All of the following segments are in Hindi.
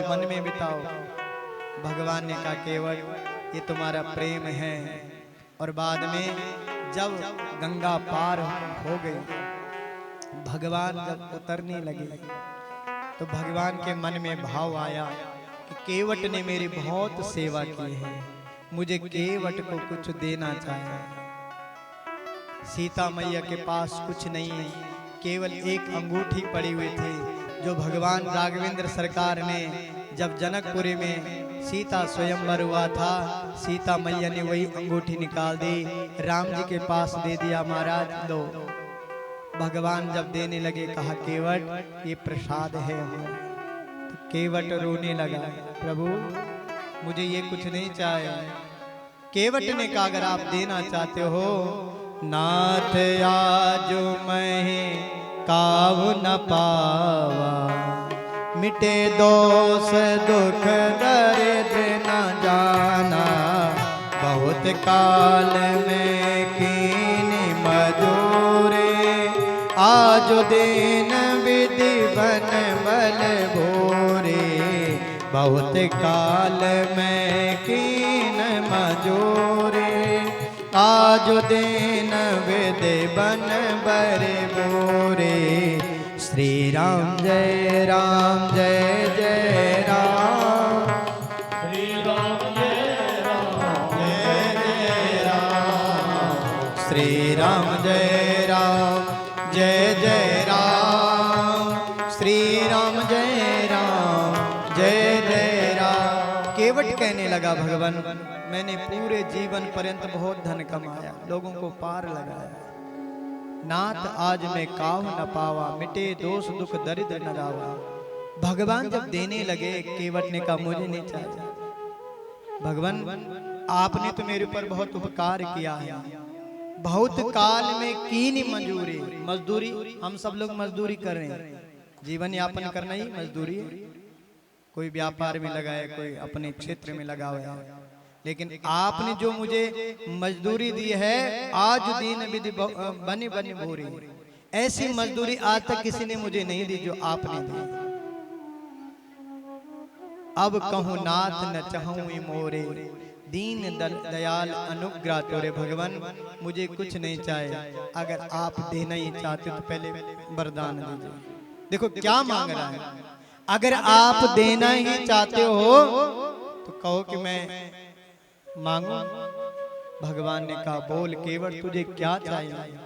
मन में बिताओ। भगवान ने कहा केवट ये तुम्हारा प्रेम है। और बाद में जब गंगा पार हो गई, भगवान जब उतरने लगे तो भगवान के मन में भाव आया कि केवट ने मेरी बहुत सेवा की है, मुझे केवट को कुछ देना चाहिए। सीता मैया के पास कुछ नहीं है, केवल एक अंगूठी पड़ी हुई थी जो भगवान राघवेंद्र सरकार ने जब जनकपुरी में सीता स्वयंवर हुआ था, सीता मैया ने वही अंगूठी निकाल दी, राम जी के पास दे दिया, महाराज लो। भगवान जब देने लगे कहा केवट ये प्रसाद है। तो केवट रोने लगा, प्रभु मुझे ये कुछ नहीं चाहिए। केवट ने कहा अगर आप देना चाहते हो, नाथ आज मैं काव न पावा, मिटे दोष दुख दर्द न जाना, बहुत काल में कीन मजूरे, आज दिन विधि बन बल भोरे, बहुत काल में कीन मजूरे, आज दिन विधि बन बर भोरे। श्री राम जय राम जय जय राम, श्री राम जय राम जय जय राम, श्री राम जय राम जय जय राम, श्री राम जय राम जय जय राम। केवट कहने लगा भगवान मैंने पूरे जीवन पर्यंत बहुत धन कमाया, लोगों को पार लगाया, नाथ आज मैं काव न पावा, मिटे दोष दुख दरिद्र न दावा। भगवान जब देने लगे केवट ने कहा मुझे नहीं चाहिए। भगवान आपने तो मेरे ऊपर बहुत उपकार किया है, बहुत काल में कीनी मंजूरी, मजदूरी हम सब लोग मजदूरी कर रहे हैं, जीवन यापन करना ही मजदूरी है। कोई व्यापार में लगा है, कोई अपने क्षेत्र में लगा हुआ है, लेकिन आपने जो मुझे मजदूरी दी है, आज दिन विधि बनी बनी भूरी, ऐसी मजदूरी आज तक किसी ने मुझे नहीं दी जो आपने दी। अब कहूँ नाथ न चाहूँ मोरे, दीन दयाल अनुग्रह तोरे। भगवान मुझे कुछ नहीं चाहिए, अगर आप देना ही चाहते तो पहले वरदान दीजिए। देखो क्या मांग रहा है, अगर आप देना ही चाहते हो तो कहो कि मैं मांगू। भगवान ने कहा बोल केवट तुझे क्या चाहिए।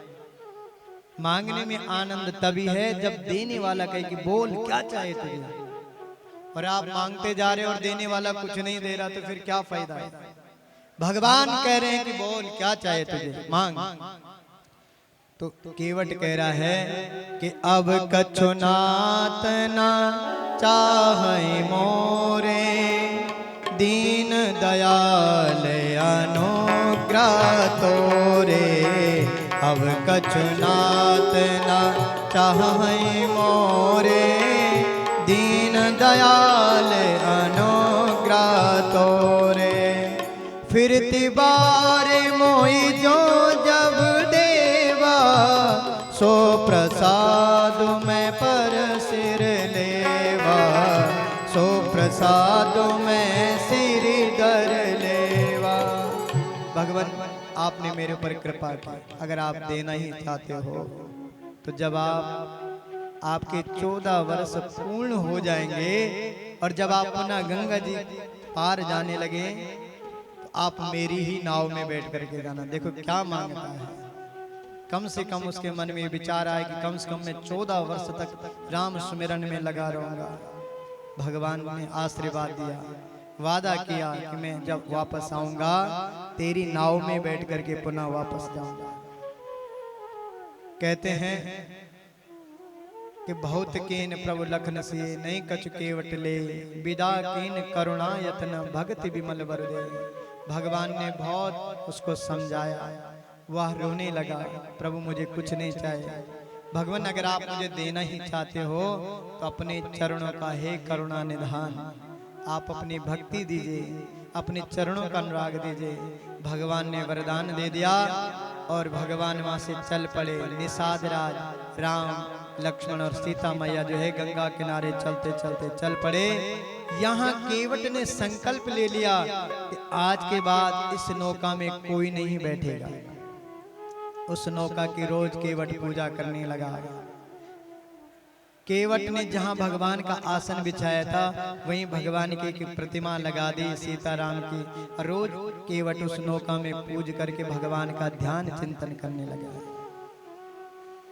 मांगने में आनंद तभी है जब देने वाला कहे कि बोल क्या चाहिए तुझे, और आप मांगते जा रहे हो और देने वाला कुछ नहीं दे रहा तो फिर क्या फायदा है। भगवान कह रहे हैं कि बोल क्या चाहिए तुझे, मांग। तो केवट कह रहा है कि अब कछु नाथ ना चाहे मोरे, दीन दयाल अनुग्रह तोरे। अब कछु नाथ ना चाहे मोरे, दीन दयाल अनुग्रह तोरे। फिरती बार मोई जो जब देवा, सो प्रसाद में पर सिर लेवा, सो प्रसाद में सिर धर लेवा। भगवान आपने मेरे ऊपर कृपा की, अगर आप देना ही चाहते हो तो जब आपके 14 वर्ष पूर्ण हो जाएंगे और जब आप पुनः गंगा जी पार जाने लगे तो आप मेरी ही नाव में बैठ करके जाना। देखो क्या मांगता है, कम से कम उसके मन में विचार आए कि कम से कम मैं 14 वर्ष तक राम सुमिरन में लगा रहूंगा। भगवान ने आशीर्वाद दिया, वादा किया कि मैं जब वापस आऊंगा तेरी नाव में बैठ करके पुनः वापस जाऊंगा। कहते हैं कि बहुत कीन प्रभु लखन से नहीं कछ केवट ले, विदा कीन करुणा यत्न भक्ति विमल वर दे। भगवान ने बहुत उसको समझाया, वह रोने लगा, प्रभु मुझे कुछ नहीं चाहिए। भगवान अगर आप मुझे देना ही चाहते हो तो अपने चरणों का हे करुणा निधान, आप अपनी भक्ति दीजिए, अपने चरणों का अनुराग दीजिए। भगवान ने वरदान दे दिया और भगवान वहां से चल पड़े। निषाद राज राम लक्ष्मण और सीता मैया जो है गंगा किनारे चलते चलते चल पड़े। यहाँ केवट ने संकल्प ले लिया कि आज के बाद इस नौका में कोई नहीं बैठेगा। उस नौका की रोज केवट पूजा करने लगा। केवट ने जहां भगवान का आसन बिछाया था वहीं भगवान की एक प्रतिमा लगा दी सीताराम की। रोज केवट उस नौका में पूज करके भगवान का ध्यान चिंतन करने लगा।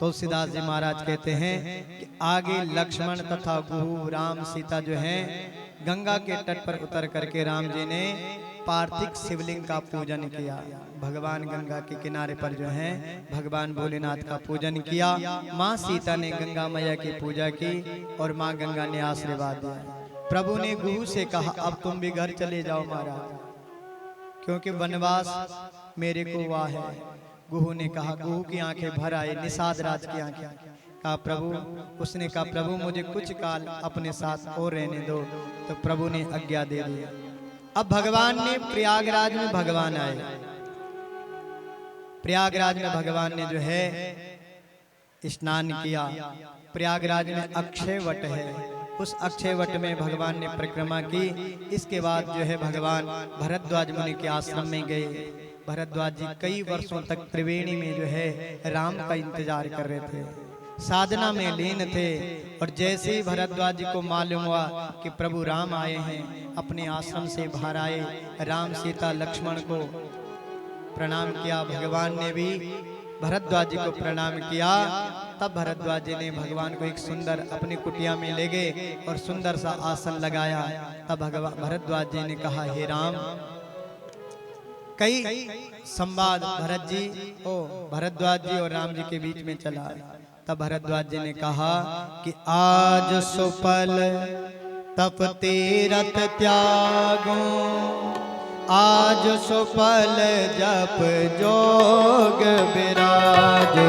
तुलसीदास जी महाराज कहते हैं कि आगे लक्ष्मण तथा गुहू राम सीता जो हैं गंगा के तट पर उतर करके राम जी ने पार्थिव शिवलिंग का पूजन किया। भगवान गंगा के किनारे पर जो हैं भगवान भोलेनाथ का पूजन किया। माँ सीता ने गंगा मैया की पूजा की और माँ गंगा ने आशीर्वाद दिया। प्रभु ने गुहू से कहा अब तुम भी घर चले जाओ महाराज, क्योंकि वनवास मेरे को हुआ है। गुहू ने कहा, गुहू की आंखें भर आई, निषाद राज की आंखें। कहा प्रभु, उसने कहा प्रभु मुझे कुछ काल अपने साथ और रहने दो। तो प्रभु ने आज्ञा दे दी। अब भगवान ने प्रयागराज में भगवान आए। प्रयागराज में भगवान ने जो है स्नान किया। प्रयागराज में अक्षय वट है, उस अक्षय वट में भगवान ने परिक्रमा की। इसके बाद जो है भगवान भरद्वाज मुनि के आश्रम में गए। भरद्वाज जी कई वर्षों तक त्रिवेणी में जो है राम का इंतजार कर रहे थे, साधना में लीन थे। और जैसे ही भरद्वाज जी को मालूम हुआ कि प्रभु राम आए हैं, अपने आश्रम से बाहर आए, राम सीता लक्ष्मण को प्रणाम किया। भगवान ने भी भरद्वाज जी को प्रणाम किया। तब भरद्वाज जी ने भगवान को एक सुंदर अपनी कुटिया में ले गए और सुंदर सा आसन लगाया। तब भगवान भरद्वाज जी ने कहा, हे राम, कई संवाद भरद्वाज जी और राम जी के बीच में चला। तब भरद्वाज जी ने कहा कि आज सुपल तप तीरथ त्यागो, आज सुपल जप जोग विराजो,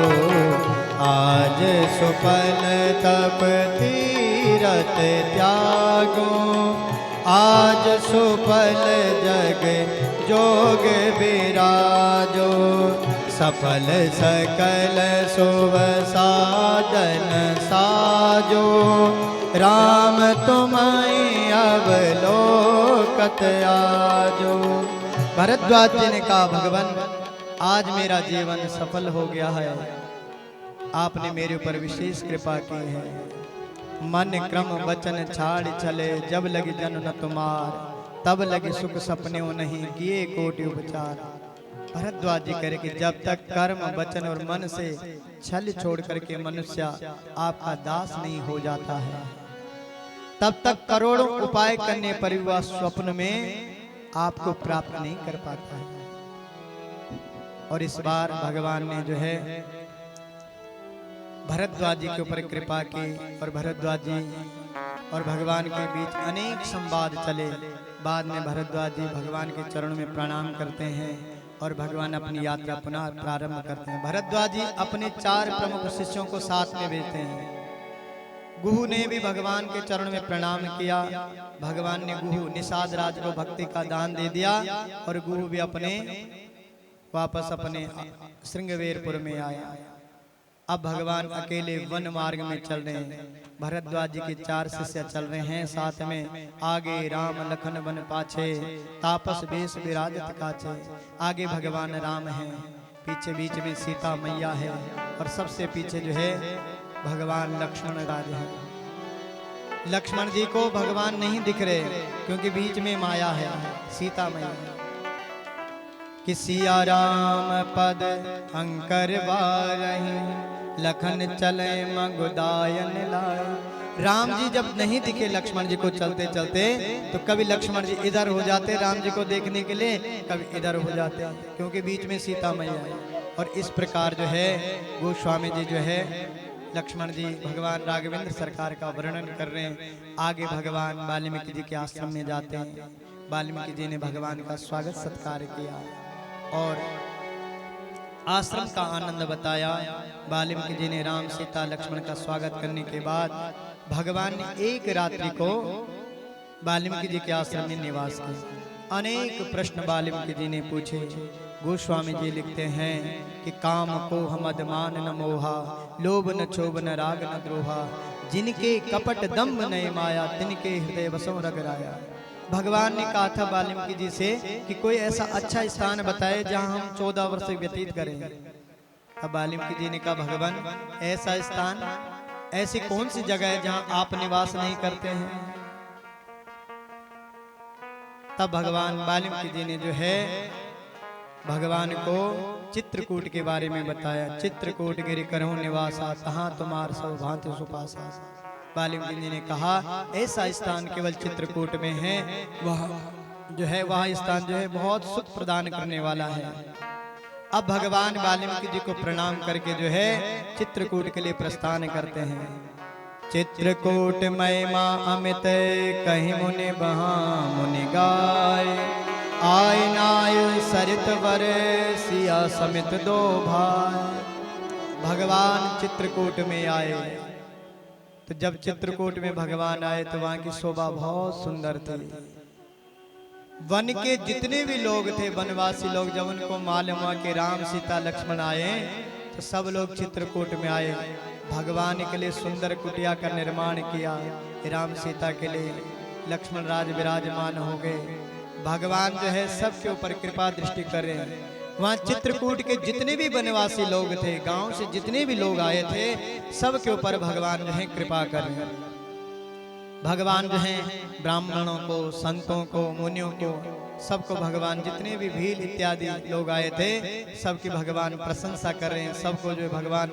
आज सुपल तप तीरथ त्यागो, आज सुपल जग जोग विराजो, सफल सकल शुभ साधन साजो, राम तुम्हें अवलोकत आजो। भरद्वाज जी ने कहा, भगवान आज मेरा जीवन सफल हो गया है, आपने मेरे ऊपर विशेष कृपा की है। मन क्रम वचन छाड़ चले, जब लगी जन न तुम्हार, तब लगे सुख सपने नहीं किए कोटि उपचार। भरद्वाज जी कह रहे कि जब तक कर्म वचन और मन से छल छोड़ करके मनुष्य आपका दास नहीं हो जाता है, तब तक करोड़ों उपाय करने पर भी वह स्वप्न में आपको प्राप्त नहीं कर पाता है। और इस बार भगवान ने जो है भरद्वाज जी के ऊपर कृपा की और भरद्वाज जी और भगवान के बीच अनेक संवाद चले। बाद में भरद्वाज जी भगवान के चरणों में प्रणाम करते हैं और भगवान अपनी यात्रा पुनः प्रारंभ करते हैं। भरद्वाज जी अपने 4 प्रमुख शिष्यों को साथ में भेजते हैं। गुहू ने भी भगवान के चरणों में प्रणाम किया। भगवान ने गुहू निषाद राज को भक्ति का दान दे दिया और गुहू भी वापस अपने श्रृंगवेरपुर में आया। अब भगवान अकेले वन मार्ग में चल रहे हैं। भरद्वाज जी के 4 शिष्य चल रहे हैं साथ में। आगे राम लखन वन पाछे, तापस बेश विराजत काछे। आगे भगवान राम हैं, पीछे बीच में सीता मैया है और सबसे पीछे जो है भगवान लक्ष्मण राज है। लक्ष्मण जी को भगवान नहीं दिख रहे क्योंकि बीच में माया है, सीता मैया। कि सिया राम पद अंकर बारही, लखन चले मगुदायन लाए। राम जी जब नहीं दिखे लक्ष्मण जी को चलते चलते, तो कभी लक्ष्मण जी इधर हो जाते राम जी को देखने के लिए, कभी इधर हो जाते, क्योंकि बीच में सीता मैया है। और इस प्रकार जो है गोस्वामी जी जो है लक्ष्मण जी भगवान राघवेंद्र सरकार का वर्णन कर रहे हैं। आगे भगवान वाल्मीकि जी के आश्रम में जाते हैं। वाल्मीकि जी ने भगवान का स्वागत सत्कार किया और आश्रम का आनंद बताया। वाल्मीकि जी ने राम सीता लक्ष्मण का स्वागत करने के बाद भगवान ने एक रात्रि को वाल्मीकि जी के आश्रम में निवास किया। अनेक प्रश्न वाल्मीकि जी ने पूछे। गोस्वामी जी लिखते हैं कि काम को मद मान न मोहा, लोभ न क्षोभ न राग न द्रोहा, जिनके कपट दम्भ नहीं माया, तिनके हृदय वसों रगराया। भगवान ने कहा था वाल्मीकि जी से कि कोई ऐसा अच्छा स्थान बताए जहां हम 14 वर्ष व्यतीत करें। तब वाल्मीकि जी ने कहा भगवान ऐसा स्थान, ऐसी कौन सी जगह है जहां आप निवास नहीं करते हैं। तब भगवान वाल्मीकि जी ने जो है भगवान को चित्रकूट के बारे में बताया। चित्रकूट गिरि करहु निवासा, तहाँ तुम्हार सब भांति सुपासा। वाल्मीकि जी ने कहा ऐसा स्थान केवल चित्रकूट में है, वह जो है वह स्थान जो है बहुत सुख प्रदान करने वाला है। अब भगवान वाल्मीकि जी को प्रणाम करके जो है चित्रकूट के लिए प्रस्थान करते हैं। चित्रकूट महिमा अमित कहीं मुनि बहा मुनि गाय, आय नाय सरित वर सिया समित दो भाई। भगवान चित्रकूट में आए तो जब चित्रकूट में भगवान आए तो वहां की शोभा बहुत सुंदर थी। वन के जितने भी लोग थे वनवासी लोग, जब उनको मालूम हुआ कि राम सीता लक्ष्मण आए तो सब लोग चित्रकूट में आए। भगवान के लिए सुंदर कुटिया का निर्माण किया, राम सीता के लिए लक्ष्मण राज विराजमान हो गए। भगवान जो है सबके ऊपर कृपा दृष्टि कर रहे हैं। वहाँ चित्रकूट के जितने भी वनवासी लोग थे, गांव से जितने भी लोग आए थे, सबके ऊपर भगवान जो है कृपा कर रहे हैं। भगवान जो है ब्राह्मणों को, संतों को, मुनियों को, सबको भगवान जितने भी भील इत्यादि लोग आए थे सबकी भगवान प्रशंसा कर रहे हैं। सबको जो भगवान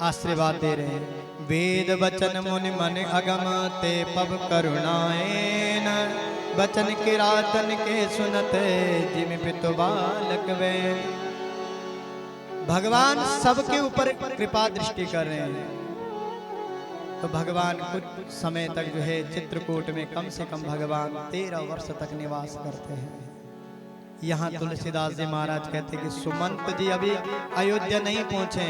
आशीर्वाद दे रहे हैं। वेद वचन मुनि मन अगम ते पब करुणाएन, वचन किरातन के सुनते जिम पितु बालक वे। भगवान सबके ऊपर कृपा दृष्टि कर रहे हैं। तो भगवान कुछ समय तक जो है चित्रकूट में कम से कम भगवान 13 वर्ष तक निवास करते हैं। यहाँ तुलसीदास जी महाराज कहते कि सुमंत जी अभी अयोध्या नहीं पहुंचे।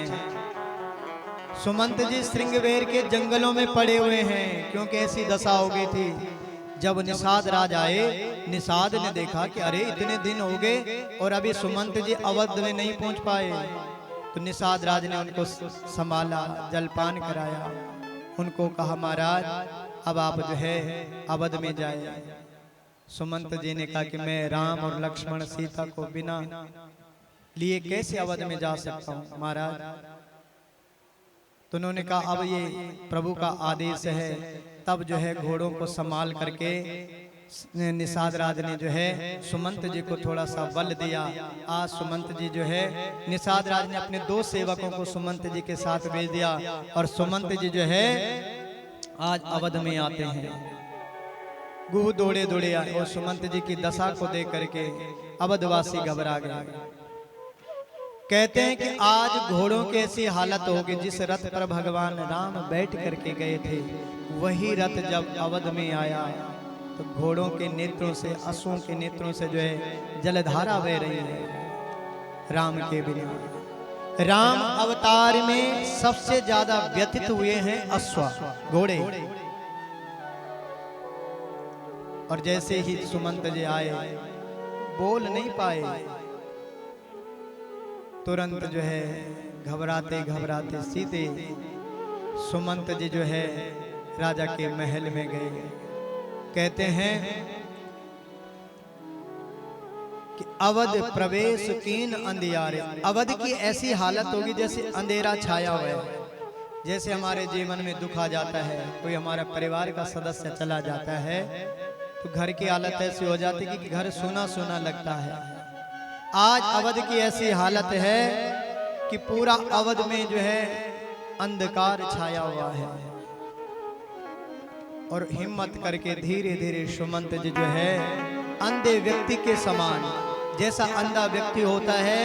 सुमंत जी श्रृंगवेर के जंगलों में पड़े हुए हैं, क्योंकि ऐसी दशा हो गई थी। जब निषाद राज आए, निषाद ने देखा कि अरे इतने दिन हो गए और अभी सुमंत जी अवध में नहीं पहुंच पाए। तो निषाद राज ने उनको संभाला, जलपान कराया, उनको कहा महाराज अब आप जो है अवध में जाए। सुमंत जी ने कहा कि मैं राम और लक्ष्मण सीता को बिना लिए कैसे अवध में जा सकता हूँ महाराज। तो उन्होंने कहा अब ये प्रभु का आदेश है। तब जो है घोड़ों को संभाल करके निषाद राज ने जो है सुमंत जी को थोड़ा सा बल दिया। आज सुमंत जी जो है निषाद राज ने अपने 2 सेवकों को सुमंत जी के साथ भेज दिया और सुमंत जी जो है आज अवध में आते हैं। गुह दौड़े दौड़े आए और सुमंत जी की दशा को देख करके अवधवासी घबरा गए। कहते हैं कि आज घोड़ों की ऐसी हालत होगी, जिस रथ पर भगवान राम बैठ करके गए थे वही रथ जब अवध में आया तो घोड़ों के नेत्रों से, अश्वों के नेत्रों से जो है जलधारा बह रही है। राम के बिना राम अवतार में सबसे ज्यादा व्यथित हुए हैं अश्व, घोड़े। और जैसे ही सुमंत जी आए बोल नहीं पाए, तुरंत जो है घबराते घबराते सीधे सुमंत जी जो है राजा के महल में गए। कहते हैं कि अवध प्रवेश कीन अंधियारे। अवध की ऐसी हालत होगी जैसे अंधेरा छाया हुआ है। जैसे हमारे जीवन में दुख आ जाता है, कोई हमारा परिवार का सदस्य चला जाता है तो घर की हालत ऐसी हो जाती है कि घर सूना सूना लगता है। आज अवध की ऐसी हालत है कि पूरा अवध में जो है अंधकार छाया हुआ है। और हिम्मत करके धीरे धीरे सुमंत जी जो है अंधे व्यक्ति के समान, जैसा अंधा व्यक्ति होता है,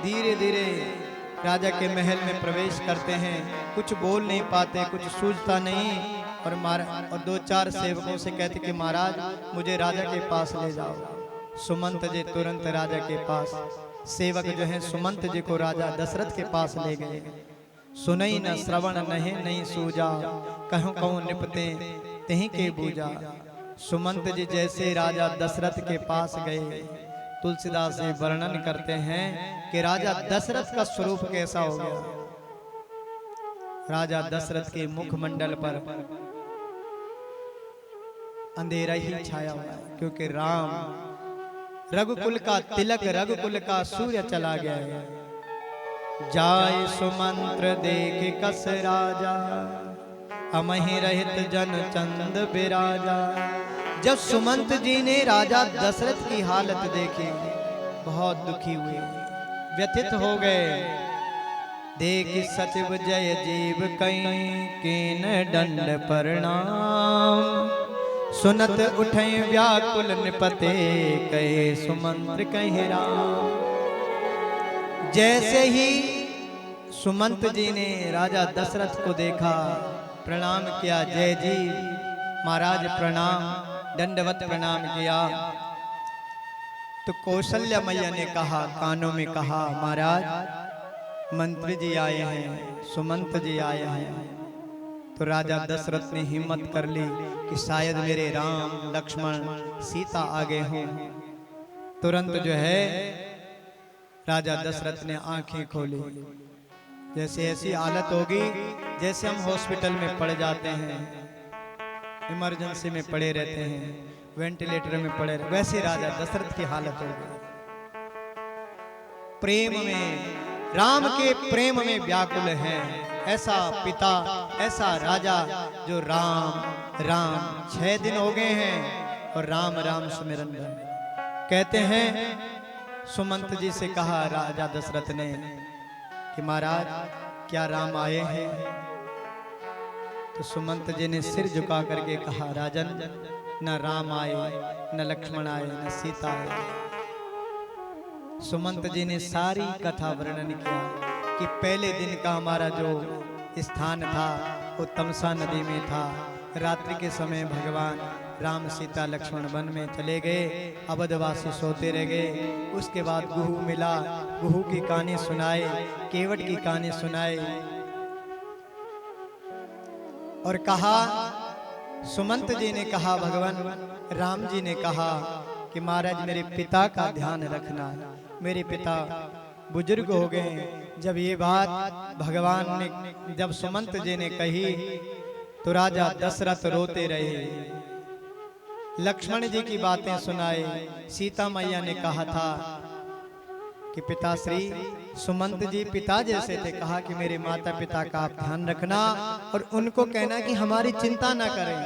धीरे धीरे राजा के महल में प्रवेश करते हैं। कुछ बोल नहीं पाते, कुछ सूझता नहीं। और 2-4 सेवकों से कहते कि महाराज मुझे राजा के पास ले जाओ। सुमंत जी तुरंत राजा के पास, सेवक जो है सुमंत जी को राजा दशरथ के पास ले गए। सुनई न श्रवण नहीं सूजा, कहूँ कहूँ निपते तहीं के बूझा। सुमंत जी जैसे राजा दशरथ के पास गए, तुलसीदास जी वर्णन करते हैं कि राजा दशरथ का स्वरूप कैसा हो गया। राजा दशरथ के मुखमंडल पर अंधेरा ही छाया हुआ है, क्योंकि राम रघुकुल का तिलक, रघुकुल का सूर्य चला गया है। जाय सुमंत्र देख कस राजा, अमहि रहित जन चंद बिराजा। जब सुमंत जी ने राजा दशरथ की हालत देखी, बहुत दुखी हुए, व्यथित हो गए। देख सचिव जय जीव कई, कीन दंड प्रणाम। सुनत उठे व्याकुल निपते, कहे सुमंत्र कहे राम। जैसे ही सुमंत जी ने राजा दशरथ को देखा, प्रणाम किया, जय जी महाराज प्रणाम, दंडवत प्रणाम किया। तो कौशल्या मैया ने कहा, कानों में कहा, महाराज मंत्री जी आए हैं, सुमंत जी आए हैं। तो राजा दशरथ ने हिम्मत कर ली कि शायद मेरे राम लक्ष्मण सीता आगे हों। तुरंत जो है राजा दशरथ ने आंखें खोली। जैसे ऐसी हालत होगी जैसे हम हॉस्पिटल में पड़ जाते हैं, इमरजेंसी में पड़े रहते हैं, वेंटिलेटर में पड़े रहते, वैसे राजा दशरथ की हालत होगी। प्रेम में, राम के प्रेम में व्याकुल है। ऐसा पिता, ऐसा राजा जो राम राम 6 दिन हो गए हैं और राम राम सुमिरन में। कहते हैं सुमंत जी से कहा राजा दशरथ ने कि महाराज क्या राम आए हैं? तो सुमंत जी ने सिर झुका करके कहा, राजन न राम आए, न लक्ष्मण आए, न सीता आए। सुमंत जी ने सारी कथा वर्णन किया कि पहले दिन का हमारा जो स्थान था वो तमसा नदी में था। रात्रि के समय भगवान राम सीता लक्ष्मण वन में चले गए, अवधवासी सोते रह गए। उसके बाद गुहू मिला, गुहू की कहानी सुनाए, केवट की कहानी सुनाए और कहा, सुमंत जी ने कहा, भगवान राम जी ने कहा कि महाराज मेरे पिता का ध्यान रखना, मेरे पिता बुजुर्ग हो गए। जब ये बात भगवान ने, जब सुमंत जी ने कही तो राजा दशरथ रोते रहे, लक्ष्मण जी की बातें सुनाए। सीता मैया ने कहा था कि पिताश्री सुमंत जी पिता जैसे थे, कहा कि मेरे माता पिता का आप ध्यान रखना और उनको कहना कि हमारी चिंता ना करें।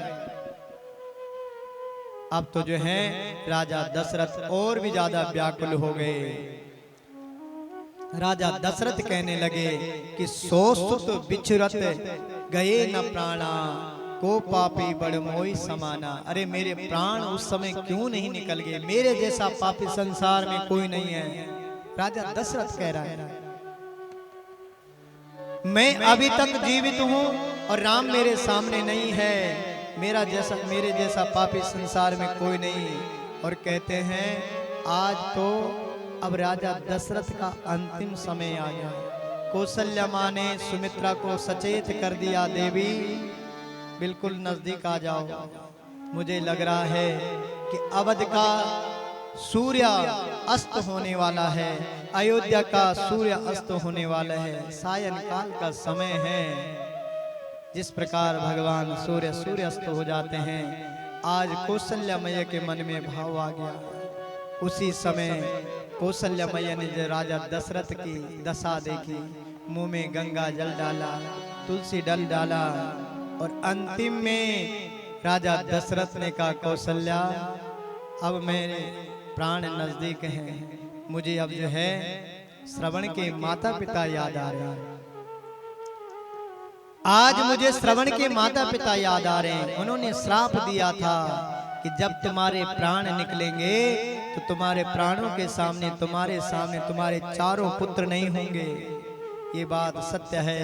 अब तो जो है राजा दशरथ और भी ज्यादा व्याकुल हो गए। राजा दशरथ कहने लगे कि सो सुत बिछुरत गए न प्राणा, को पापी बड़ मोई समाना। अरे मेरे प्राण उस समय क्यों नहीं निकल गए? मेरे जैसा पापी संसार में कोई नहीं है। राजा दशरथ कह रहा है, मैं अभी तक जीवित हूं और राम मेरे सामने नहीं है। मेरे जैसा पापी संसार में कोई नहीं। और कहते हैं आज तो अब राजा दशरथ का अंतिम समय आ गया। कौशल्या माँ ने सुमित्रा को सचेत कर दिया, देवी बिल्कुल नजदीक आ जाओ। मुझे लग रहा है कि अवध का सूर्य अस्त होने वाला है, अयोध्या का सूर्य अस्त होने वाला है, सायंकाल का समय है। जिस प्रकार भगवान सूर्य अस्त हो जाते हैं, आज कौशल्या मैया के मन में भाव आ गया। उसी समय कौशल्या मैया ने जो राजा दशरथ की दशा देखी, मुंह में गंगा जल डाला, तुलसी दल डाला और अंतिम में राजा दशरथ ने कहा, कौशल्या अब मेरे प्राण नजदीक हैं, मुझे अब जो है श्रवण के माता पिता याद आ रहे हैं। आज मुझे श्रवण के माता पिता याद आ रहे हैं। उन्होंने श्राप दिया था कि जब तुम्हारे प्राण निकलेंगे तो तुम्हारे प्राणों के सामने तुम्हारे चारों पुत्र नहीं होंगे। ये बात सत्य है,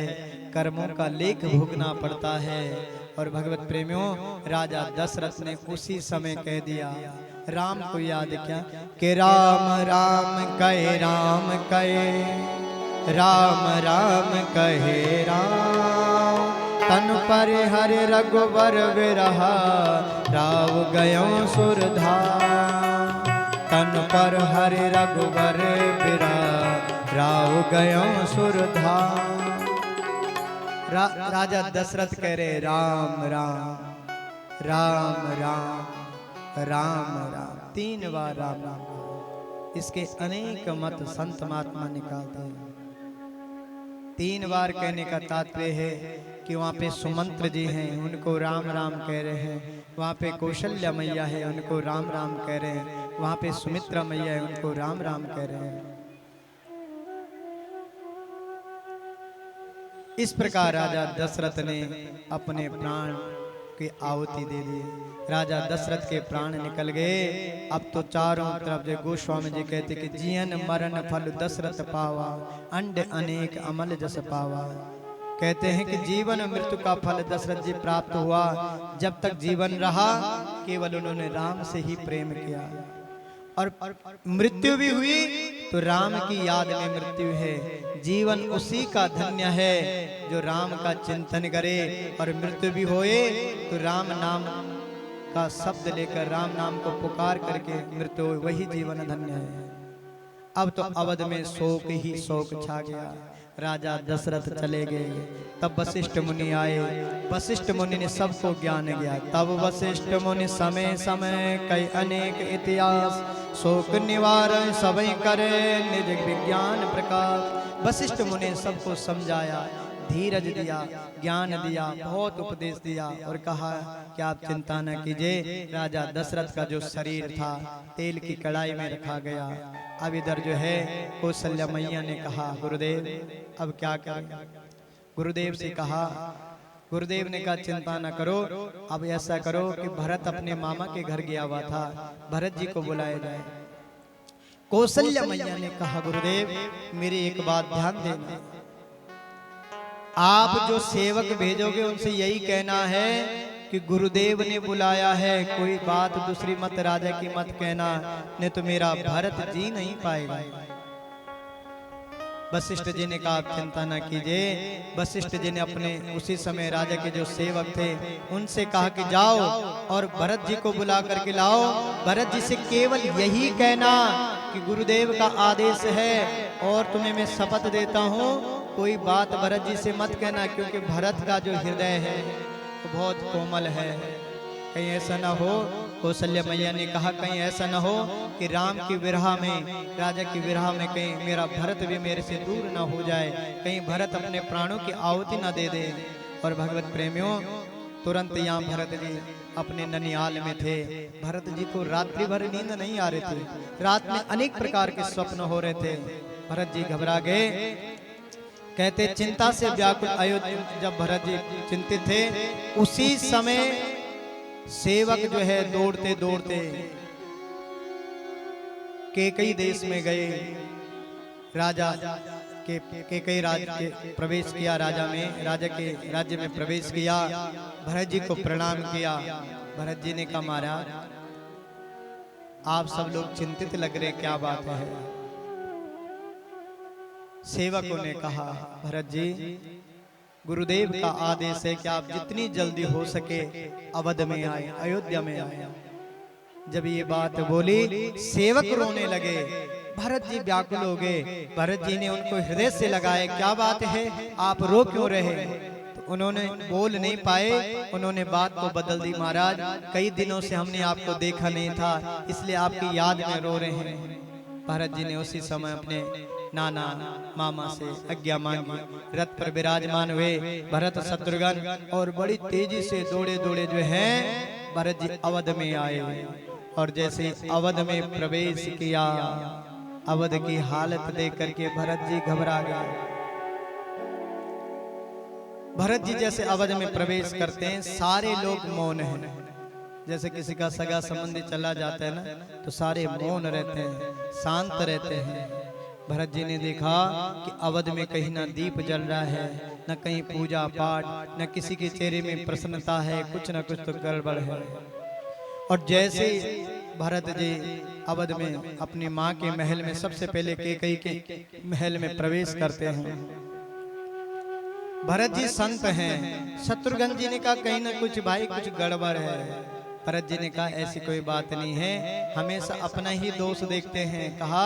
कर्मों का लेख भोगना पड़ता है। और भगवत प्रेमियों, राजा दशरथ ने उसी समय कह दिया, राम को याद क्या कि राम राम कहे, राम कहे, राम राम कहे राम। तन पर हरि रघुवर विरहा, राव गयो सुरधाम। तन पर हरि रघुवर विरहा, राव गयो सुरधाम। राजा दशरथ कह रहे राम राम राम राम राम राम, 3 बार राम राम कहो। इसके अनेक मत संत महात्मा निकालते हैं। 3 बार कहने का तात्पर्य है कि वहाँ पे सुमंत्र जी हैं, उनको राम राम कह रहे हैं। वहाँ पे कौशल्या मैया है, उनको राम राम कह रहे हैं। वहाँ पे सुमित्रा मैया है, उनको राम राम कह रहे हैं। इस प्रकार राजा दशरथ ने अपने प्राण की आहुति दे दी। राजा दशरथ के प्राण निकल गए। अब तो चारों तरफ जो गोस्वामी जी कहते कि जीवन मरण फल दशरथ पावा, अंड अनेक अमल जस पावा। कहते हैं कि जीवन मृत्यु का फल दशरथ जी प्राप्त हुआ। जब तक जीवन रहा केवल उन्होंने राम से ही प्रेम किया, और मृत्यु भी हुई तो राम की याद में मृत्यु है। जीवन उसी का धन्य है जो राम का चिंतन करे, और मृत्यु भी होए तो राम नाम का शब्द लेकर राम नाम को पुकार करके मृत्यु, वही जीवन धन्य है। अब तो अवध में शोक ही शोक छा गया। राजा दशरथ चले गए। तब वशिष्ठ मुनि आए। वशिष्ठ मुनि ने सबको ज्ञान दिया। तब वशिष्ठ मुनि समय समय कई अनेक इतिहास, शोक निवारण सबई करे निज विज्ञान प्रकाश। वशिष्ठ मुनि सबको समझाया, धीरज दिया, ज्ञान दिया, बहुत उपदेश दिया, और कहा कि आप चिंता न कीजिए। राजा दशरथ का जो शरीर था तेल की कढ़ाई में रखा गया। अब इधर जो है कौशल्या मैया ने कहा गुरुदेव अब क्या करें। गुरुदेव से कहा, गुरुदेव ने कहा चिंता न करो, अब ऐसा करो कि भरत अपने मामा के घर गया हुआ था, भरत जी को बुलाया जाए। कौशल्या मैया ने कहा गुरुदेव मेरी एक बात ध्यान देना, आप जो सेवक भेजोगे उनसे यही कहना है कि गुरुदेव ने बुलाया है, कोई बात दूसरी मत राजा की मत कहना, नहीं तो मेरा भरत जी नहीं पाएगा। वशिष्ठ जी ने कहा चिंता न कीजिए। वशिष्ठ जी ने अपने उसी समय राजा के जो सेवक थे उनसे कहा कि जाओ और भरत जी को बुला करके लाओ। भरत जी से केवल यही कहना कि गुरुदेव का आदेश है, और तुम्हें मैं शपथ देता हूँ कोई बात भरत जी से मत कहना, क्योंकि भरत का जो हृदय है वो बहुत कोमल है। कहीं ऐसा ना हो, कौशल्या मैया ने कहा कहीं ऐसा ना हो कि राम की विरह में, राजा की विरह में कहीं मेरा भरत भी मेरे से दूर ना हो जाए, कहीं भरत अपने प्राणों की आहुति ना दे दे। और भगवत प्रेमियों तुरंत यहाँ भरत जी अपने ननिहाल में थे। भरत जी को रात्रि भर नींद नहीं आ रही थी, रात में अनेक प्रकार के स्वप्न हो रहे थे। भरत जी घबरा गए। कहते चिंता से व्याकुल अयोध्या, जब भरत जी चिंतित थे उसी समय सेवक जो है दौड़ते दौड़ते कैकेयी देश में गए। राजा के कैकेयी राज्य के प्रवेश किया, राजा में, राजा के राज्य में प्रवेश किया। भरत जी को प्रणाम किया। भरत जी ने कहा महाराज आप सब लोग चिंतित लग रहे, क्या बात है। सेवकों ने कहा भरत जी गुरुदेव का आदेश है कि आप जितनी जल्दी हो सके अवध में आए, अयोध्या में आए। जब ये बात बोली सेवक रोने लगे। भरत जी व्याकुल हो गए। भरत जी ने उनको हृदय से लगाए, क्या बात है आप रो क्यों रहे। तो उन्होंने बोल नहीं पाए, उन्होंने बात को बदल दी, महाराज कई दिनों से हमने आपको देखा नहीं था इसलिए आपकी याद में रो रहे हैं। भरत जी ने उसी समय अपने नाना मामा से आज्ञा मांगी, रथ पर विराजमान हुए भरत शत्रुघ्न, और बड़ी तेजी से दौड़े दौड़े जो है भरत जी अवध में आए। और जैसे अवध में प्रवेश किया, अवध की हालत देख करके भरत जी घबरा गए। भरत जी जैसे अवध में प्रवेश करते हैं सारे लोग मौन हैं। जैसे किसी का सगा संबंधी चला जाता है ना, तो सारे मौन रहते हैं, शांत रहते हैं। भरत जी ने देखा कि अवध में कहीं ना दीप जल रहा है, न कहीं पूजा पाठ, न किसी के चेहरे में प्रसन्नता है, कुछ न कुछ तो गड़बड़ है। और जैसे भरत जी अवध में अपनी माँ के महल में सबसे पहले कैकेयी के महल में प्रवेश करते हैं। भरत जी संत हैं। शत्रुघ्न जी ने कहा कहीं ना कुछ भाई कुछ गड़बड़ है। भरत जी ने कहा ऐसी कोई बात नहीं है, हमेशा अपना ही दोष देखते हैं। कहा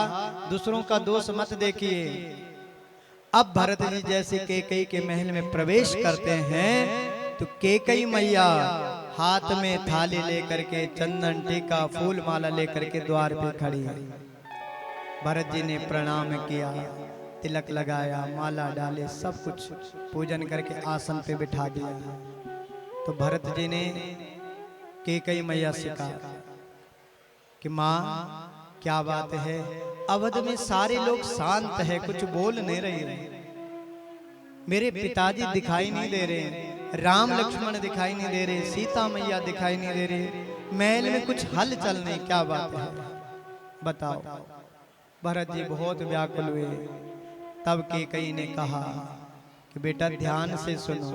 दूसरों का दोष मत देखिए, अब भरत जी जैसे कैकेयी के महल में प्रवेश करते हैं तो कैकेयी मैया हाथ में थाली लेकर के चंदन टीका फूल माला लेकर के द्वार पे खड़ी है। भरत जी ने प्रणाम किया, तिलक लगाया, माला डाले, सब कुछ पूजन करके आसन पे बिठा दिया। तो भरत जी ने कैकेयी मैया से कहा कि माँ क्या बात है, अवध में सारे लोग शांत है, कुछ बोल नहीं रहे, मेरे पिताजी दिखाई नहीं दे रहे, राम लक्ष्मण दिखाई नहीं दे रहे, सीता मैया दिखाई नहीं दे रहे, महल में कुछ हलचल नहीं, क्या बात है बताओ। भरत जी बहुत व्याकुल हुए। तब कैकेयी ने कहा कि बेटा ध्यान से सुनो,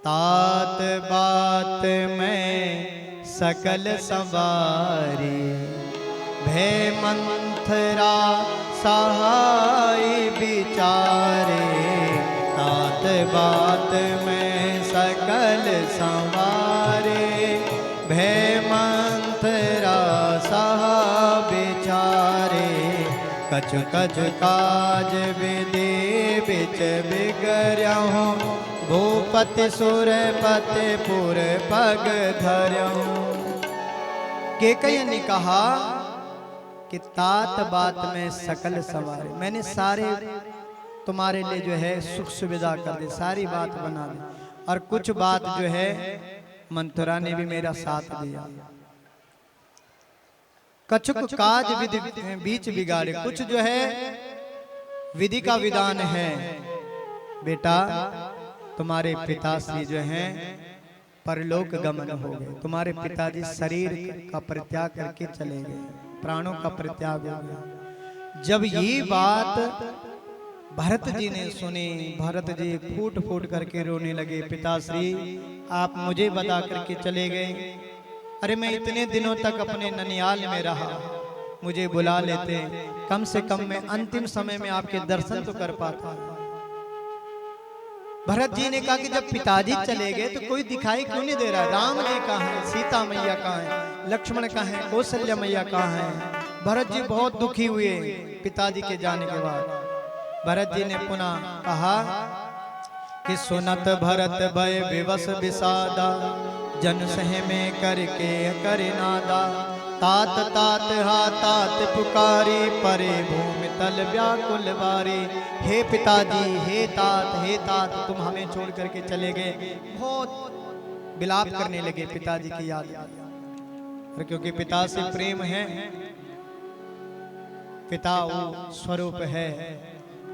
तात बात में सकल संवारी, भय मंथरा सहाय विचारे, तात बात में सकल संवारे, भय मंथरा सहाय विचारे, कछु कछु काज विधि बिच बिगड़्यहु, भूपति सुरपति पुर पग धर्यहु। कैकेयी ने कहा कि तात बात में सकल सवार, मैंने सारे तुम्हारे लिए जो है सुख सुविधा कर दी, सारी बात बना दी, और कुछ बात जो है मंथरा ने भी मेरा साथ दिया। कछुक काज विधि बीच बिगाड़े, कुछ जो है विधि का विधान है। बेटा तुम्हारे पिताश्री जो हैं परलोक गमन हो गए, तुम्हारे पिताजी शरीर का परित्याग करके चले गए, प्राणों का परित्याग हो गया। जब ये बात भरत जी ने सुनी, भरत जी फूट फूट करके रोने लगे, पिताश्री आप मुझे बता करके चले गए, अरे मैं इतने दिनों तक अपने ननियाल में रहा, मुझे बुला लेते, कम से कम मैं अंतिम समय में आपके दर्शन तो कर पाता। भरत जी ने कहा कि जब पिताजी चले गए तो कोई दिखाई क्यों नहीं दे रहा, राम जी कहाँ हैं, सीता मैया कहाँ हैं, लक्ष्मण कहाँ हैं, कौशल्या मैया कहाँ हैं। भरत जी बहुत दुखी हुए पिताजी के जाने के बाद। भरत जी ने पुनः कहा कि सुनत भरत भय विवश विषादा, जन सह में करके करे नादा, तात तात हा तात पुकारी, परे भूमि तल व्याकुल बारी। हे पिताजी, हे तात तुम हमें छोड़ करके चले गए। बहुत विलाप करने लगे पिताजी की याद में, क्योंकि पिता से प्रेम है, पिता वो स्वरूप है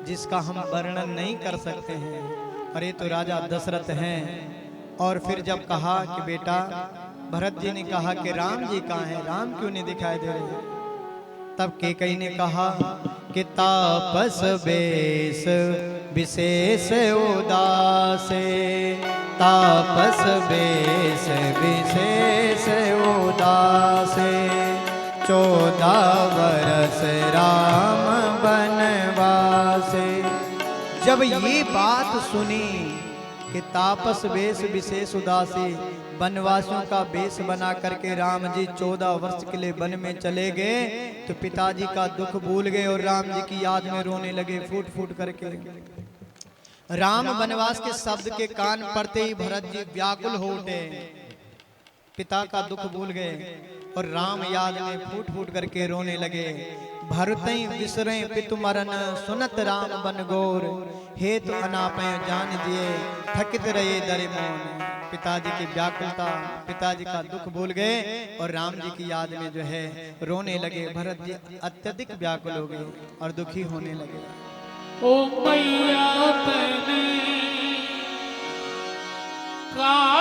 जिसका हम वर्णन नहीं कर सकते हैं। और ये तो राजा दशरथ हैं। और फिर जब कहा कि बेटा, भरत जी ने कहा कि राम जी कहाँ हैं, राम क्यों नहीं दिखाई दे रहे, तब कैकेयी ने कहा कि तापस बेश विशेष उदासे, तापस बेश विशेष उदासे, 14 वर्ष राम बनवासे। जब ये बात सुनी कि तापस वेश विशेष उदासी, वनवासियों का वेश बना करके राम जी 14 वर्ष के लिए वन में चले गए, तो पिताजी का दुख भूल गए और राम जी की याद में रोने लगे फूट फूट करके। राम वनवास के शब्द के कान पड़ते ही भरत जी व्याकुल हो उठे, पिता का दुख भूल गए और राम याद में फूट फूट करके रोने लगे। भरतई विसरे पितु मरन, सुनत राम बन गोर, हे तो अनापय जान दिए, थकित रहे दरे मौन। पिताजी की व्याकुलता, पिताजी का दुख भूल गए और राम जी की याद में जो है रोने लगे। भरत जी अत्यधिक व्याकुल हो गए और दुखी होने लगे। ओ मैया तने का